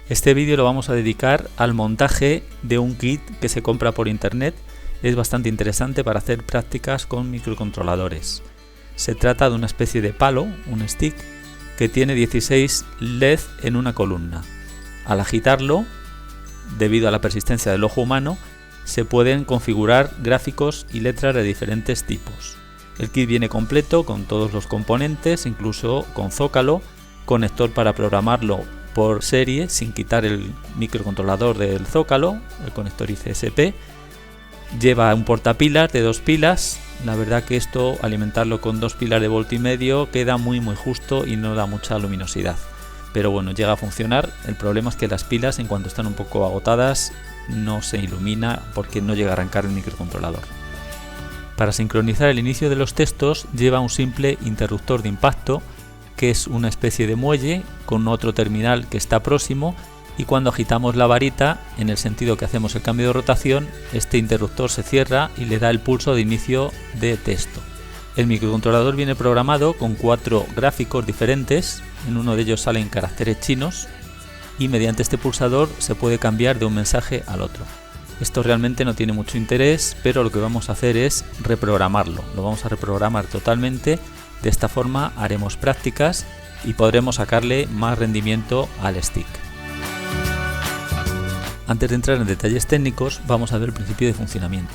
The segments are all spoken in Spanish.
Este vídeo lo vamos a dedicar al montaje de un kit que se compra por internet. Es bastante interesante para hacer prácticas con microcontroladores. Se trata de una especie de palo, un stick, que tiene 16 LED en una columna. Al agitarlo, debido a la persistencia del ojo humano, se pueden configurar gráficos y letras de diferentes tipos. El kit viene completo con todos los componentes, incluso con zócalo, conector para programarlo por serie sin quitar el microcontrolador del zócalo, el conector ICSP. Lleva un portapilas de 2 pilas. La verdad que esto, alimentarlo con 2 pilas de 1,5 V, queda muy justo y no da mucha luminosidad. Pero bueno, llega a funcionar. El problema es que las pilas, en cuanto están un poco agotadas, no se ilumina porque no llega a arrancar el microcontrolador. Para sincronizar el inicio de los textos lleva un simple interruptor de impacto, que es una especie de muelle con otro terminal que está próximo, y cuando agitamos la varita en el sentido que hacemos el cambio de rotación, este interruptor se cierra y le da el pulso de inicio de texto. El microcontrolador viene programado con 4 gráficos diferentes. En uno de ellos salen caracteres chinos y mediante este pulsador se puede cambiar de un mensaje al otro. Esto realmente no tiene mucho interés, pero lo que vamos a hacer es reprogramarlo. Lo vamos a reprogramar totalmente. De esta forma haremos prácticas y podremos sacarle más rendimiento al stick. Antes de entrar en detalles técnicos, vamos a ver el principio de funcionamiento.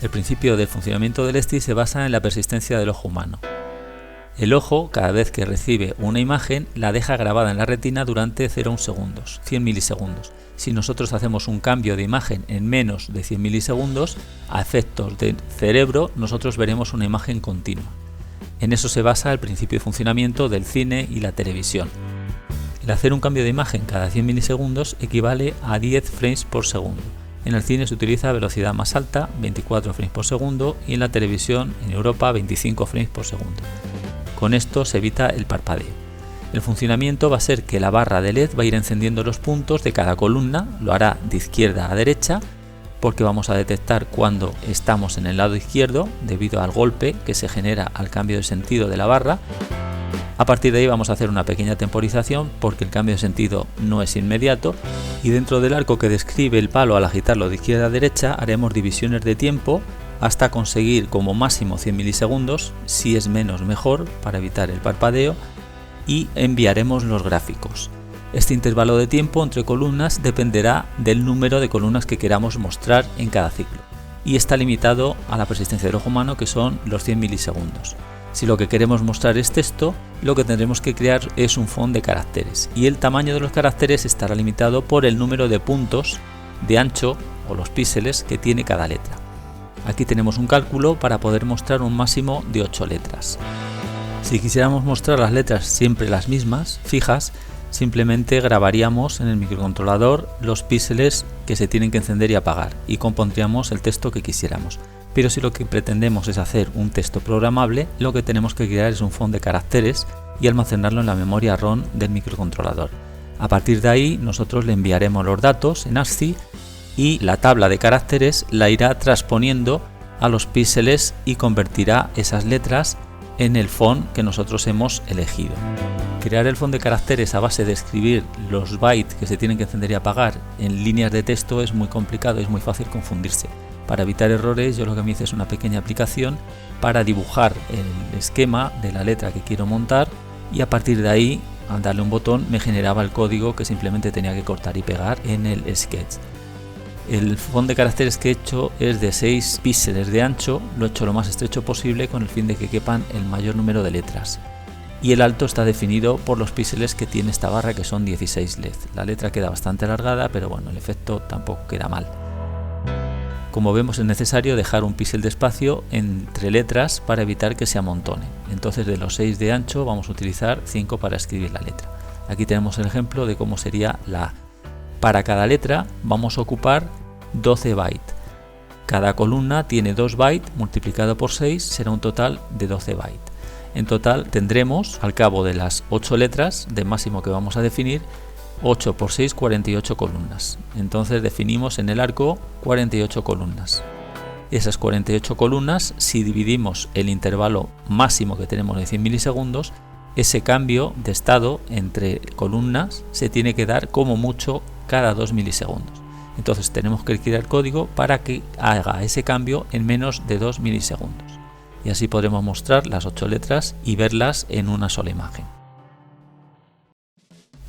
El principio del funcionamiento del stick se basa en la persistencia del ojo humano. El ojo, cada vez que recibe una imagen, la deja grabada en la retina durante 0,1 segundos, 100 milisegundos. Si nosotros hacemos un cambio de imagen en menos de 100 milisegundos, a efectos del cerebro, nosotros veremos una imagen continua. En eso se basa el principio de funcionamiento del cine y la televisión. El hacer un cambio de imagen cada 100 milisegundos equivale a 10 frames por segundo. En el cine se utiliza velocidad más alta, 24 frames por segundo, y en la televisión en Europa 25 frames por segundo. Con esto se evita el parpadeo. El funcionamiento va a ser que la barra de LED va a ir encendiendo los puntos de cada columna, lo hará de izquierda a derecha, porque vamos a detectar cuando estamos en el lado izquierdo debido al golpe que se genera al cambio de sentido de la barra. A partir de ahí vamos a hacer una pequeña temporización porque el cambio de sentido no es inmediato, y dentro del arco que describe el palo al agitarlo de izquierda a derecha haremos divisiones de tiempo hasta conseguir como máximo 100 milisegundos, si es menos mejor para evitar el parpadeo, y enviaremos los gráficos. Este intervalo de tiempo entre columnas dependerá del número de columnas que queramos mostrar en cada ciclo y está limitado a la persistencia del ojo humano, que son los 100 milisegundos. Si lo que queremos mostrar es texto, lo que tendremos que crear es un font de caracteres, y el tamaño de los caracteres estará limitado por el número de puntos de ancho o los píxeles que tiene cada letra. Aquí tenemos un cálculo para poder mostrar un máximo de 8 letras. Si quisiéramos mostrar las letras siempre las mismas, fijas, simplemente grabaríamos en el microcontrolador los píxeles que se tienen que encender y apagar y compondríamos el texto que quisiéramos. Pero si lo que pretendemos es hacer un texto programable, lo que tenemos que crear es un font de caracteres y almacenarlo en la memoria ROM del microcontrolador. A partir de ahí nosotros le enviaremos los datos en ASCII y la tabla de caracteres la irá transponiendo a los píxeles y convertirá esas letras en el font que nosotros hemos elegido. Crear el font de caracteres a base de escribir los bytes que se tienen que encender y apagar en líneas de texto es muy complicado, es muy fácil confundirse. Para evitar errores, yo lo que me hice es una pequeña aplicación para dibujar el esquema de la letra que quiero montar, y a partir de ahí, al darle un botón, me generaba el código que simplemente tenía que cortar y pegar en el sketch. El font de caracteres que he hecho es de 6 píxeles de ancho, lo he hecho lo más estrecho posible con el fin de que quepan el mayor número de letras. Y el alto está definido por los píxeles que tiene esta barra, que son 16 LED. La letra queda bastante alargada, pero bueno, el efecto tampoco queda mal. Como vemos, es necesario dejar un píxel de espacio entre letras para evitar que se amontonen. Entonces, de los 6 de ancho vamos a utilizar 5 para escribir la letra. Aquí tenemos el ejemplo de cómo sería la A. Para cada letra vamos a ocupar 12 bytes. Cada columna tiene 2 bytes, multiplicado por 6 será un total de 12 bytes. En total tendremos, al cabo de las 8 letras de máximo que vamos a definir, 8 por 6, 48 columnas. Entonces definimos en el arco 48 columnas. Esas 48 columnas, si dividimos el intervalo máximo que tenemos de 100 milisegundos, ese cambio de estado entre columnas se tiene que dar como mucho cada 2 milisegundos. Entonces tenemos que escribir el código para que haga ese cambio en menos de 2 milisegundos. Y así podremos mostrar las 8 letras y verlas en una sola imagen.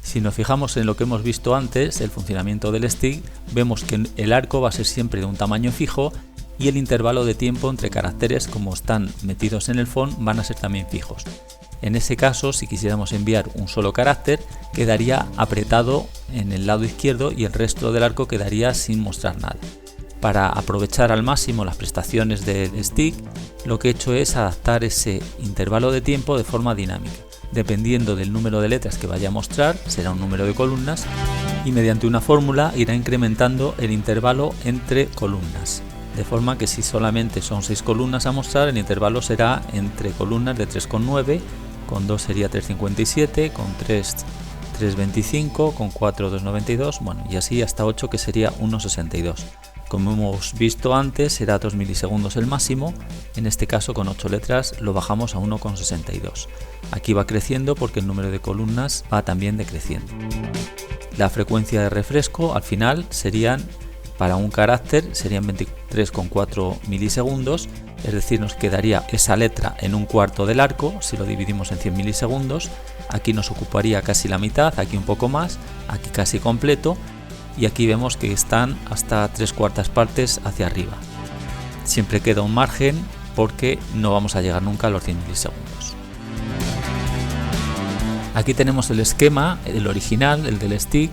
Si nos fijamos en lo que hemos visto antes, el funcionamiento del stick, vemos que el arco va a ser siempre de un tamaño fijo y el intervalo de tiempo entre caracteres, como están metidos en el font, van a ser también fijos. En ese caso, si quisiéramos enviar un solo carácter, quedaría apretado en el lado izquierdo y el resto del arco quedaría sin mostrar nada. Para aprovechar al máximo las prestaciones del stick, lo que he hecho es adaptar ese intervalo de tiempo de forma dinámica. Dependiendo del número de letras que vaya a mostrar, será un número de columnas y mediante una fórmula irá incrementando el intervalo entre columnas. De forma que si solamente son 6 columnas a mostrar, el intervalo será entre columnas de 3,9, con 2 sería 3,57, con 3, 3,25, con 4, 2,92, bueno, y así hasta 8 que sería 1,62. Como hemos visto antes, será 2 milisegundos el máximo, en este caso con 8 letras lo bajamos a 1,62. Aquí va creciendo porque el número de columnas va también decreciendo. La frecuencia de refresco al final serían, para un carácter, serían 23,4 milisegundos, es decir, nos quedaría esa letra en un cuarto del arco, si lo dividimos en 100 milisegundos, aquí nos ocuparía casi la mitad, aquí un poco más, aquí casi completo, y aquí vemos que están hasta 3/4 partes hacia arriba. Siempre queda un margen porque no vamos a llegar nunca a los 100 milisegundos. Aquí tenemos el esquema, el original, el del stick.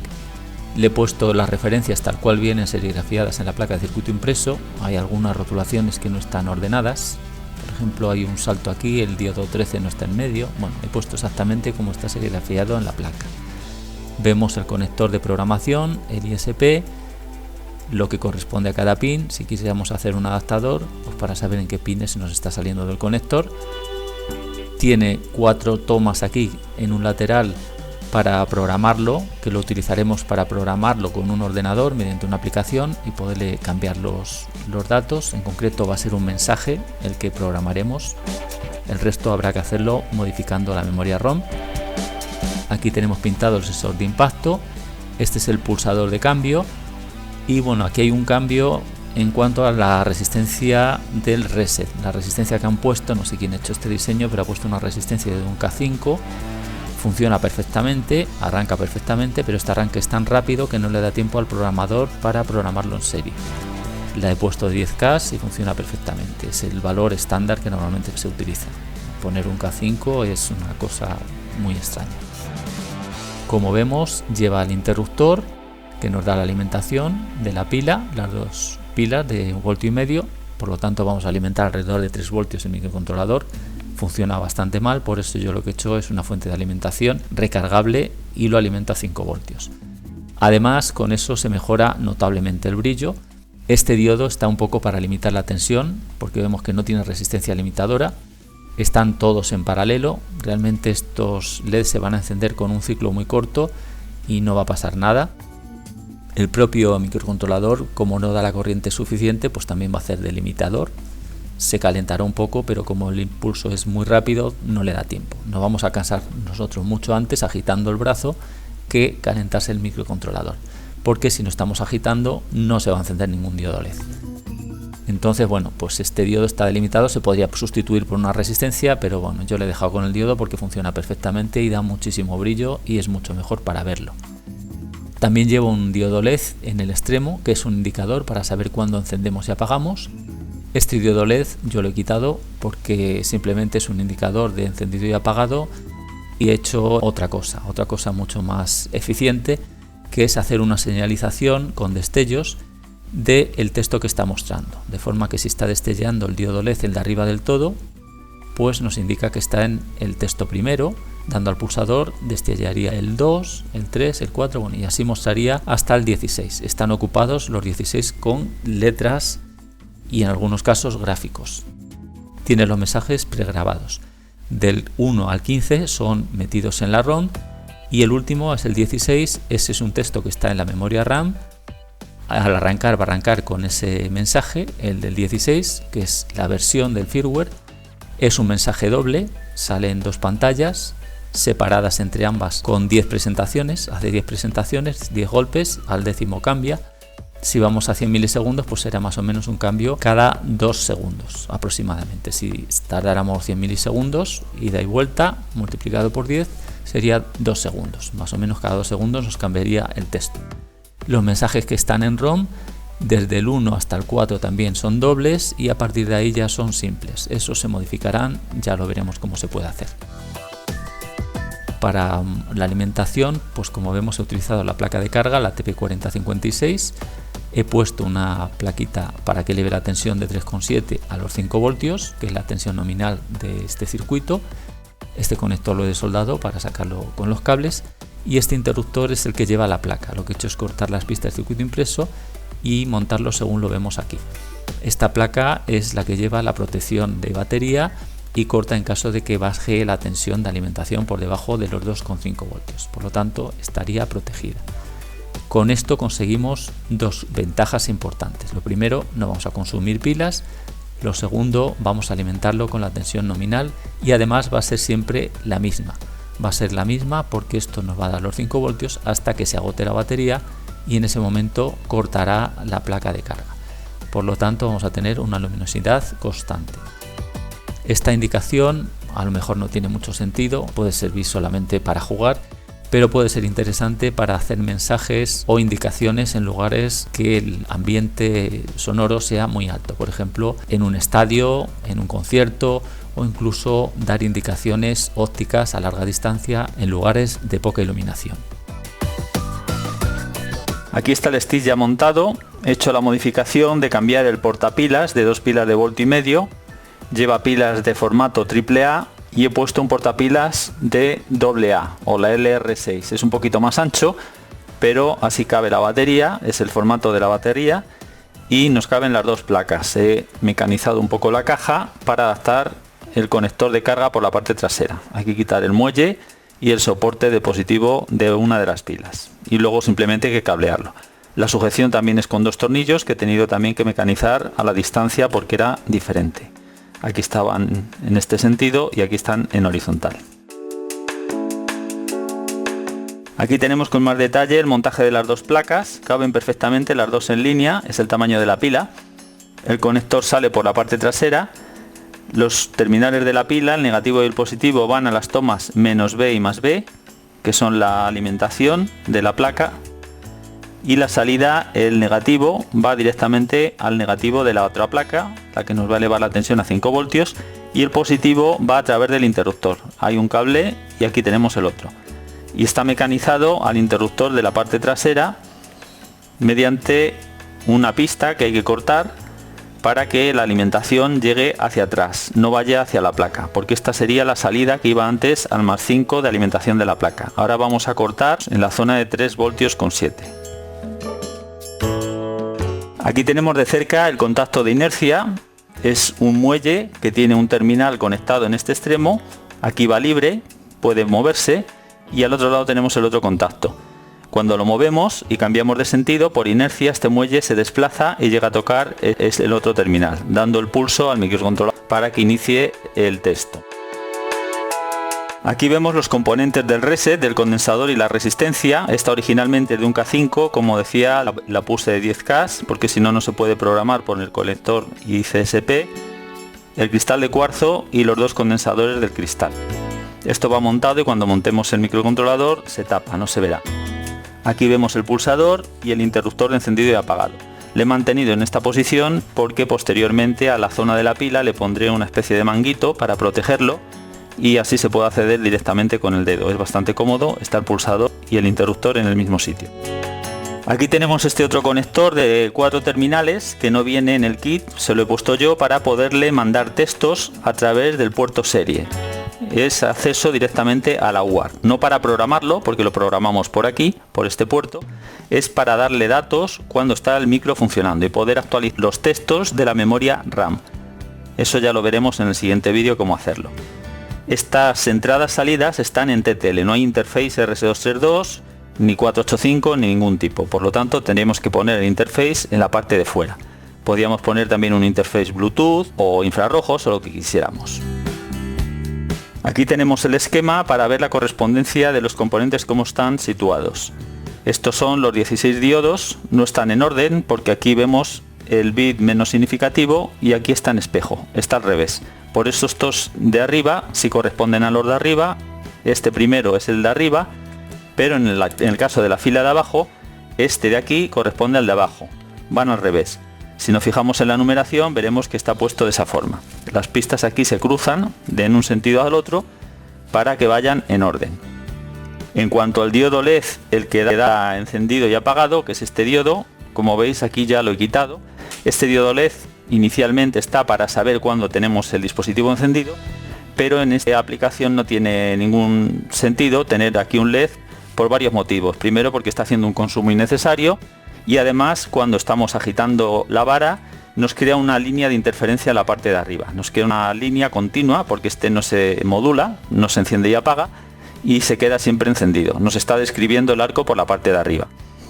Le he puesto las referencias tal cual vienen serigrafiadas en la placa de circuito impreso. Hay algunas rotulaciones que no están ordenadas. Por ejemplo, hay un salto aquí, el diodo 13 no está en medio. Bueno, he puesto exactamente como está serigrafiado en la placa. Vemos el conector de programación, el ISP, lo que corresponde a cada pin. Si quisiéramos hacer un adaptador, pues para saber en qué pines nos está saliendo del conector. Tiene 4 tomas aquí en un lateral para programarlo, que lo utilizaremos para programarlo con un ordenador mediante una aplicación y poderle cambiar los datos. En concreto va a ser un mensaje el que programaremos. El resto habrá que hacerlo modificando la memoria ROM. Aquí tenemos pintado el sensor de impacto, este es el pulsador de cambio y bueno, aquí hay un cambio en cuanto a la resistencia del reset. La resistencia que han puesto, no sé quién ha hecho este diseño, pero ha puesto una resistencia de un K5, funciona perfectamente, arranca perfectamente, pero este arranque es tan rápido que no le da tiempo al programador para programarlo en serie. La he puesto de 10K y funciona perfectamente, es el valor estándar que normalmente se utiliza. Poner un K5 es una cosa muy extraña. Como vemos, lleva el interruptor que nos da la alimentación de la pila, las 2 pilas de 1,5 voltios, por lo tanto vamos a alimentar alrededor de 3 voltios el microcontrolador. Funciona bastante mal, por eso yo lo que he hecho es una fuente de alimentación recargable y lo alimento a 5 voltios. Además, con eso se mejora notablemente el brillo. Este diodo está un poco para limitar la tensión, porque vemos que no tiene resistencia limitadora. Están todos en paralelo, realmente estos LEDs se van a encender con un ciclo muy corto y no va a pasar nada. El propio microcontrolador, como no da la corriente suficiente, pues también va a hacer de limitador. Se calentará un poco, pero como el impulso es muy rápido, no le da tiempo. Nos vamos a cansar nosotros mucho antes agitando el brazo que calentarse el microcontrolador, porque si no estamos agitando no se va a encender ningún diodo LED. Entonces, bueno, pues este diodo está delimitado, se podría sustituir por una resistencia, pero bueno, yo le he dejado con el diodo porque funciona perfectamente y da muchísimo brillo y es mucho mejor para verlo. También llevo un diodo LED en el extremo, que es un indicador para saber cuándo encendemos y apagamos. Este diodo LED yo lo he quitado porque simplemente es un indicador de encendido y apagado y he hecho otra cosa mucho más eficiente, que es hacer una señalización con destellos del texto que está mostrando, de forma que si está destellando el diodo LED, el de arriba del todo, pues nos indica que está en el texto primero. Dando al pulsador destellaría el 2, el 3, el 4, bueno, y así mostraría hasta el 16. Están ocupados los 16 con letras y en algunos casos gráficos. Tiene los mensajes pregrabados. Del 1 al 15 son metidos en la ROM y el último es el 16. Ese es un texto que está en la memoria RAM. Al arrancar va a arrancar con ese mensaje, el del 16, que es la versión del firmware. Es un mensaje doble, sale en 2 pantallas separadas entre ambas con 10 presentaciones, hace 10 presentaciones, 10 golpes, al décimo cambia. Si vamos a 100 milisegundos, pues será más o menos un cambio cada 2 segundos aproximadamente. Si tardáramos 100 milisegundos, ida y vuelta, multiplicado por 10, sería 2 segundos. Más o menos cada 2 segundos nos cambiaría el texto. Los mensajes que están en ROM, desde el 1 hasta el 4 también son dobles y a partir de ahí ya son simples. Esos se modificarán, ya lo veremos cómo se puede hacer. Para la alimentación, pues como vemos he utilizado la placa de carga, la TP4056. He puesto una plaquita para que eleve la tensión de 3,7 a los 5 voltios, que es la tensión nominal de este circuito. Este conector lo he desoldado para sacarlo con los cables y este interruptor es el que lleva la placa. Lo que he hecho es cortar las pistas del circuito impreso y montarlo según lo vemos aquí. Esta placa es la que lleva la protección de batería y corta en caso de que baje la tensión de alimentación por debajo de los 2,5 voltios. Por lo tanto, estaría protegida. Con esto conseguimos dos ventajas importantes. Lo primero, no vamos a consumir pilas. Lo segundo, vamos a alimentarlo con la tensión nominal y además va a ser siempre la misma. Va a ser la misma porque esto nos va a dar los 5 voltios hasta que se agote la batería y en ese momento cortará la placa de carga. Por lo tanto, vamos a tener una luminosidad constante. Esta indicación a lo mejor no tiene mucho sentido, puede servir solamente para jugar, pero puede ser interesante para hacer mensajes o indicaciones en lugares que el ambiente sonoro sea muy alto, por ejemplo en un estadio, en un concierto o incluso dar indicaciones ópticas a larga distancia en lugares de poca iluminación. Aquí está el stick ya montado, he hecho la modificación de cambiar el portapilas de 2 pilas de 1,5 V, lleva pilas de formato AAA y he puesto un portapilas de AA o la LR6. Es un poquito más ancho, pero así cabe la batería, es el formato de la batería y nos caben las dos placas. He mecanizado un poco la caja para adaptar el conector de carga por la parte trasera. Hay que quitar el muelle y el soporte de positivo de una de las pilas y luego simplemente hay que cablearlo. La sujeción también es con 2 tornillos que he tenido también que mecanizar a la distancia porque era diferente. Aquí estaban en este sentido y aquí están en horizontal. Aquí tenemos con más detalle el montaje de las dos placas. Caben perfectamente las dos en línea, es el tamaño de la pila. El conector sale por la parte trasera. Los terminales de la pila, el negativo y el positivo, van a las tomas -B y +B, que son la alimentación de la placa. Y la salida, el negativo, va directamente al negativo de la otra placa, la que nos va a elevar la tensión a 5 voltios, y el positivo va a través del interruptor. Hay un cable y aquí tenemos el otro. Y está mecanizado al interruptor de la parte trasera mediante una pista que hay que cortar para que la alimentación llegue hacia atrás, no vaya hacia la placa, porque esta sería la salida que iba antes al +5 de alimentación de la placa. Ahora vamos a cortar en la zona de 3 voltios con 7. Aquí tenemos de cerca el contacto de inercia, es un muelle que tiene un terminal conectado en este extremo, aquí va libre, puede moverse y al otro lado tenemos el otro contacto. Cuando lo movemos y cambiamos de sentido, por inercia este muelle se desplaza y llega a tocar el otro terminal, dando el pulso al microcontrolador para que inicie el texto. Aquí vemos los componentes del reset, del condensador y la resistencia. Esta originalmente de un K5, como decía, la puse de 10K, porque si no, no se puede programar por el colector y CSP, el cristal de cuarzo y los dos condensadores del cristal. Esto va montado y cuando montemos el microcontrolador se tapa, no se verá. Aquí vemos el pulsador y el interruptor de encendido y apagado. Le he mantenido en esta posición porque posteriormente a la zona de la pila le pondré una especie de manguito para protegerlo y así se puede acceder directamente con el dedo. Es bastante cómodo, está el pulsador y el interruptor en el mismo sitio. Aquí tenemos este otro conector de 4 terminales que no viene en el kit, se lo he puesto yo para poderle mandar textos a través del puerto serie. Es acceso directamente a la UART, no para programarlo porque lo programamos por aquí, por este puerto, es para darle datos cuando está el micro funcionando y poder actualizar los textos de la memoria RAM. Eso ya lo veremos en el siguiente vídeo cómo hacerlo. Estas entradas-salidas están en TTL, no hay interface RS232, ni 485, ni ningún tipo. Por lo tanto, tendríamos que poner el interface en la parte de fuera. Podríamos poner también un interface Bluetooth o infrarrojos o lo que quisiéramos. Aquí tenemos el esquema para ver la correspondencia de los componentes como están situados. Estos son los 16 diodos, no están en orden porque aquí vemos el bit menos significativo y aquí está en espejo, está al revés. Por eso estos de arriba sí corresponden a los de arriba, este primero es el de arriba, pero en el caso de la fila de abajo, este de aquí corresponde al de abajo, van al revés. Si nos fijamos en la numeración veremos que está puesto de esa forma. Las pistas aquí se cruzan de en un sentido al otro para que vayan en orden. En cuanto al diodo LED, el que da encendido y apagado, que es este diodo, como veis aquí ya lo he quitado. Este diodo LED inicialmente está para saber cuándo tenemos el dispositivo encendido, pero en esta aplicación no tiene ningún sentido tener aquí un LED por varios motivos. Primero porque está haciendo un consumo innecesario y además cuando estamos agitando la vara nos crea una línea de interferencia en la parte de arriba. Nos crea una línea continua porque este no se modula, no se enciende y apaga y se queda siempre encendido. Nos está describiendo el arco por la parte de arriba.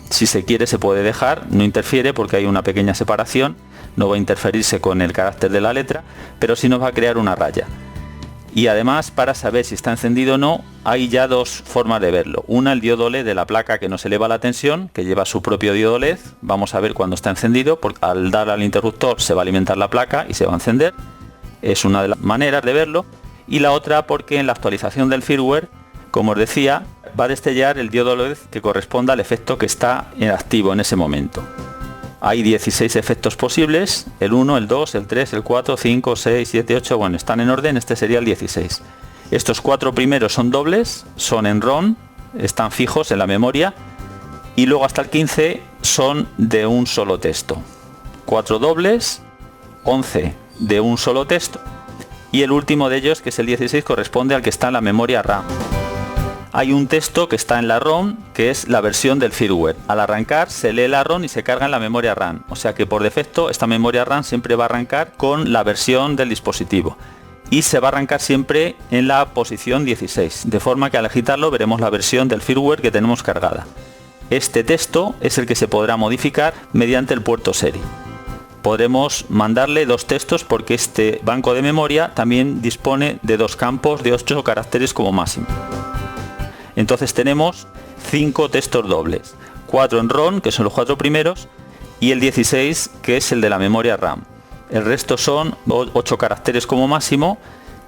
Si se quiere se puede dejar, no interfiere porque hay una pequeña separación, no va a interferirse con el carácter de la letra, pero sí nos va a crear una raya. Y además, para saber si está encendido o no, hay ya dos formas de verlo. Una, el diodo LED de la placa que nos eleva la tensión, que lleva su propio diodo LED. Vamos a ver cuando está encendido, porque al dar al interruptor se va a alimentar la placa y se va a encender. Es una de las maneras de verlo. Y la otra porque en la actualización del firmware, como os decía, va a destellar el diodo LED que corresponda al efecto que está en activo en ese momento. Hay 16 efectos posibles, el 1, el 2, el 3, el 4, 5, 6, 7, 8, bueno, están en orden, este sería el 16. Estos 4 primeros son dobles, son en ROM, están fijos en la memoria, y luego hasta el 15 son de un solo texto. 4 dobles, 11 de un solo texto, y el último de ellos, que es el 16, corresponde al que está en la memoria RAM. Hay un texto que está en la ROM, que es la versión del firmware. Al arrancar se lee la ROM y se carga en la memoria RAM. O sea que por defecto esta memoria RAM siempre va a arrancar con la versión del dispositivo. Y se va a arrancar siempre en la posición 16. De forma que al agitarlo veremos la versión del firmware que tenemos cargada. Este texto es el que se podrá modificar mediante el puerto serie. Podremos mandarle 2 textos porque este banco de memoria también dispone de 2 campos de 8 caracteres como máximo. Entonces tenemos 5 textos dobles, 4 en ROM, que son los 4 primeros, y el 16, que es el de la memoria RAM. El resto son 8 caracteres como máximo,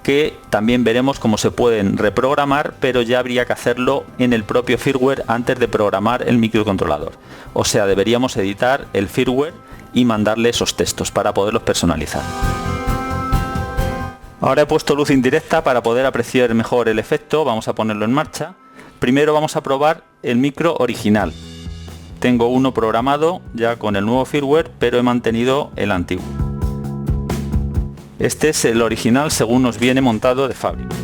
que también veremos cómo se pueden reprogramar, pero ya habría que hacerlo en el propio firmware antes de programar el microcontrolador. O sea, deberíamos editar el firmware y mandarle esos textos para poderlos personalizar. Ahora he puesto luz indirecta para poder apreciar mejor el efecto, vamos a ponerlo en marcha. Primero vamos a probar el micro original. Tengo uno programado ya con el nuevo firmware, pero he mantenido el antiguo. Este es el original según nos viene montado de fábrica.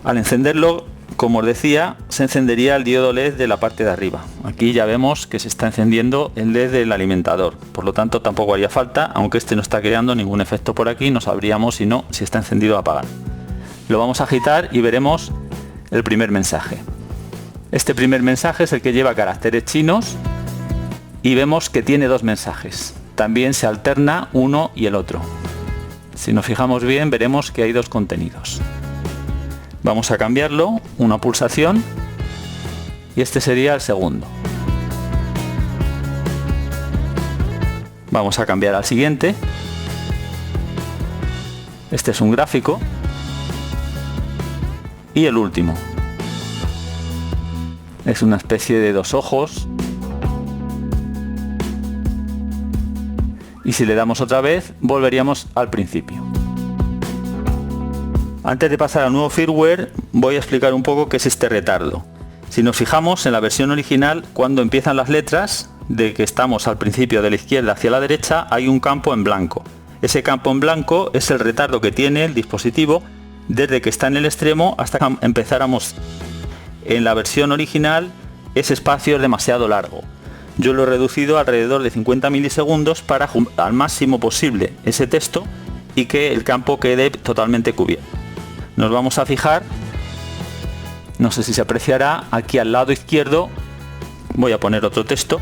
Al encenderlo, como os decía, se encendería el diodo LED de la parte de arriba. Aquí ya vemos que se está encendiendo el LED del alimentador, por lo tanto tampoco haría falta, aunque este no está creando ningún efecto por aquí, no sabríamos si está encendido o apagado. Lo vamos a agitar y veremos el primer mensaje. Este primer mensaje es el que lleva caracteres chinos y vemos que tiene 2 mensajes. También se alterna uno y el otro. Si nos fijamos bien veremos que hay 2 contenidos. Vamos a cambiarlo, una pulsación, y este sería el segundo. Vamos a cambiar al siguiente. Este es un gráfico. Y el último. Es una especie de 2 ojos. Y si le damos otra vez, volveríamos al principio. Antes de pasar al nuevo firmware, voy a explicar un poco qué es este retardo. Si nos fijamos en la versión original, cuando empiezan las letras, de que estamos al principio de la izquierda hacia la derecha, hay un campo en blanco. Ese campo en blanco es el retardo que tiene el dispositivo desde que está en el extremo hasta que empezáramos. En la versión original ese espacio es demasiado largo. Yo lo he reducido alrededor de 50 milisegundos para al máximo posible ese texto y que el campo quede totalmente cubierto. Nos vamos a fijar, no sé si se apreciará, aquí al lado izquierdo voy a poner otro texto.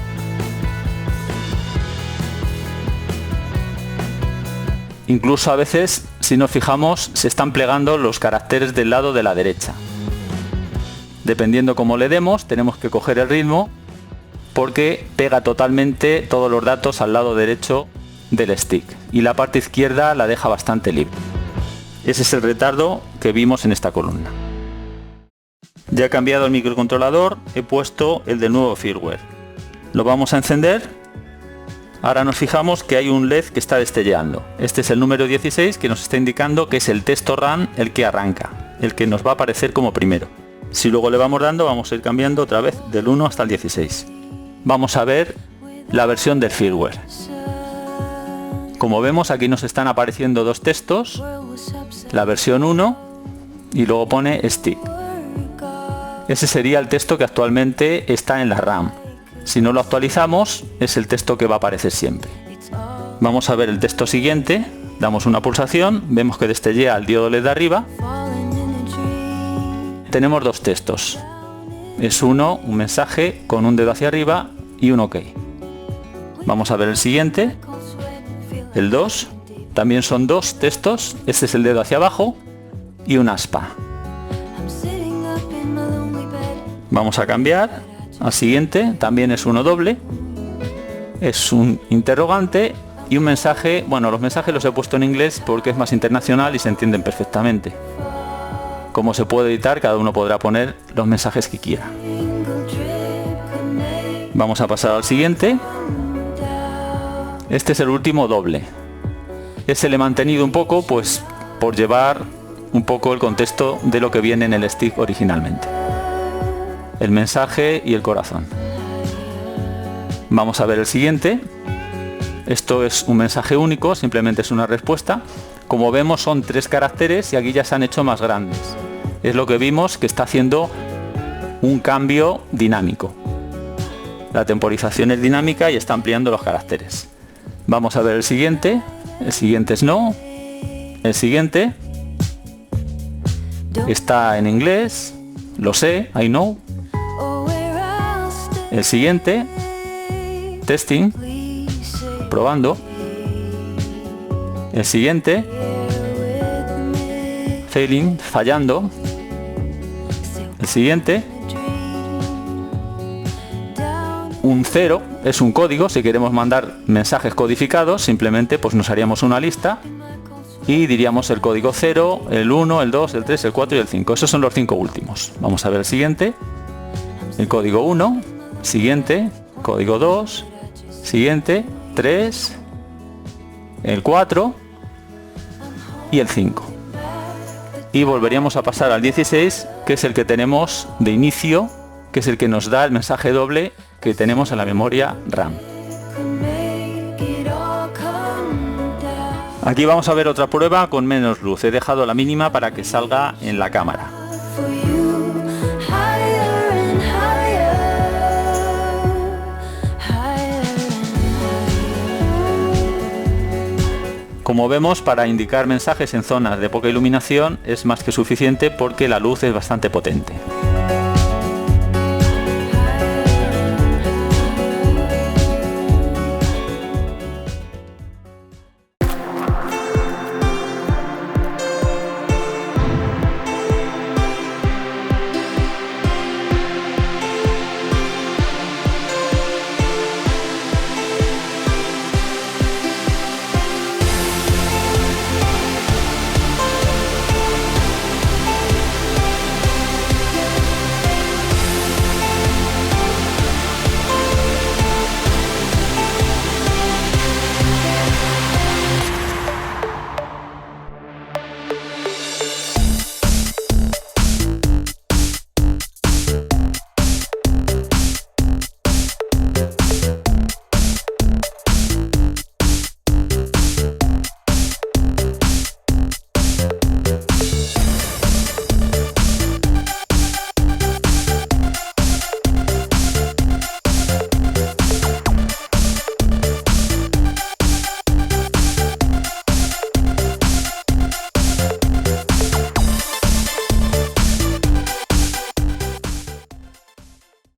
Incluso a veces si nos fijamos, se están plegando los caracteres del lado de la derecha. Dependiendo cómo le demos, tenemos que coger el ritmo porque pega totalmente todos los datos al lado derecho del stick y la parte izquierda la deja bastante libre. Ese es el retardo que vimos en esta columna. Ya he cambiado el microcontrolador, he puesto el del nuevo firmware. Lo vamos a encender. Ahora nos fijamos que hay un LED que está destelleando. Este es el número 16 que nos está indicando que es el texto RAM el que arranca, el que nos va a aparecer como primero. Si luego le vamos dando, vamos a ir cambiando otra vez del 1 hasta el 16. Vamos a ver la versión del firmware. Como vemos, aquí nos están apareciendo dos textos, la versión 1 y luego pone stick. Ese sería el texto que actualmente está en la RAM. Si no lo actualizamos, es el texto que va a aparecer siempre. Vamos a ver el texto siguiente, damos una pulsación, vemos que destellea el diodo LED de arriba. Tenemos dos textos. Es uno, un mensaje con un dedo hacia arriba y un OK. Vamos a ver el siguiente, el 2. También son dos textos, este es el dedo hacia abajo y un aspa. Vamos a cambiar al siguiente, también es uno doble, es un interrogante y un mensaje. Bueno, los mensajes los he puesto en inglés porque es más internacional y se entienden perfectamente. Como se puede editar, cada uno podrá poner los mensajes que quiera. Vamos a pasar al siguiente. Este es el último doble. Ese le he mantenido un poco, pues por llevar un poco el contexto de lo que viene en el stick originalmente. El mensaje y el corazón. Vamos a ver el siguiente. Esto es un mensaje único, simplemente es una respuesta. Como vemos, son 3 caracteres y aquí ya se han hecho más grandes. Es lo que vimos, que está haciendo un cambio dinámico. La temporización es dinámica y está ampliando los caracteres. Vamos a ver el siguiente. El siguiente es no. El siguiente está en inglés. Lo sé, I know. El siguiente, testing, probando. El siguiente, failing, fallando. El siguiente, un 0, es un código. Si queremos mandar mensajes codificados, simplemente pues nos haríamos una lista y diríamos el código 0, el 1, el 2, el 3, el 4 y el 5. Esos son los 5 últimos. Vamos a ver el siguiente, el código 1, siguiente, código 2, siguiente, 3, el 4 y el 5. Y volveríamos a pasar al 16, que es el que tenemos de inicio, que es el que nos da el mensaje doble que tenemos en la memoria RAM. Aquí vamos a ver otra prueba con menos luz. He dejado la mínima para que salga en la cámara. Como vemos, para indicar mensajes en zonas de poca iluminación es más que suficiente porque la luz es bastante potente.